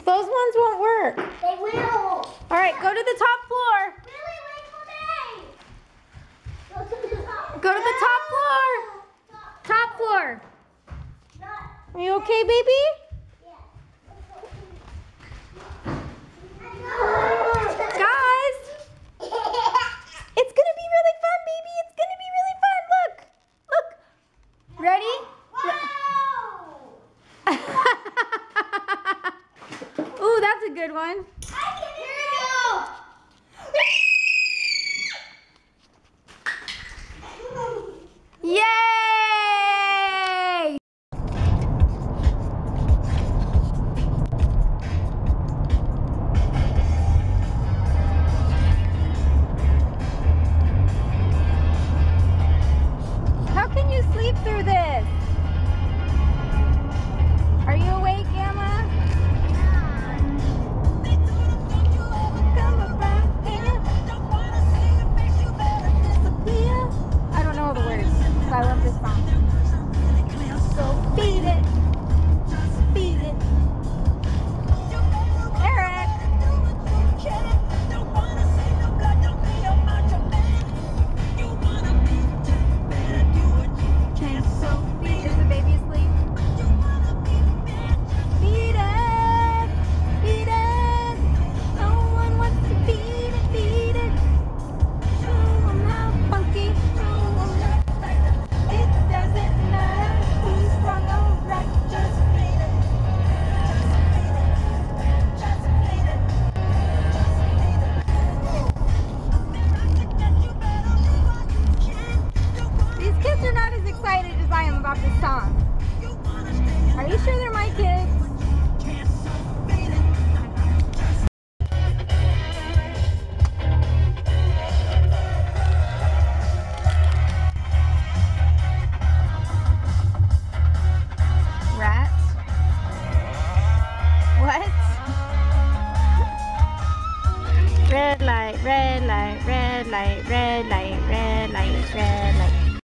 Those ones won't work. They will. All right, go to the top floor. Really, wait for me. Go to the top. Go to the top floor. Top floor. Not. Are you okay, baby? Yeah. Guys, it's gonna be really fun, baby. It's gonna be really fun. Look, look. Ready? Wow. Ooh, that's a good one. Here we go. Yay! How can you sleep through this? Are you awake, Emma? I don't know the words, but I love this song. So beat it. Beat it. Eric. Is the baby asleep? Beat it. Beat it. No one wants to beat it. Beat it. Show 'em how funky. Show 'em how. It doesn't matter who's wrong or right. Just beat it. Just beat it. These kids are not as excited as I am about this song. Are you sure they're my kids? Rats? What? Red light, red light, red light, red light, red light, red light.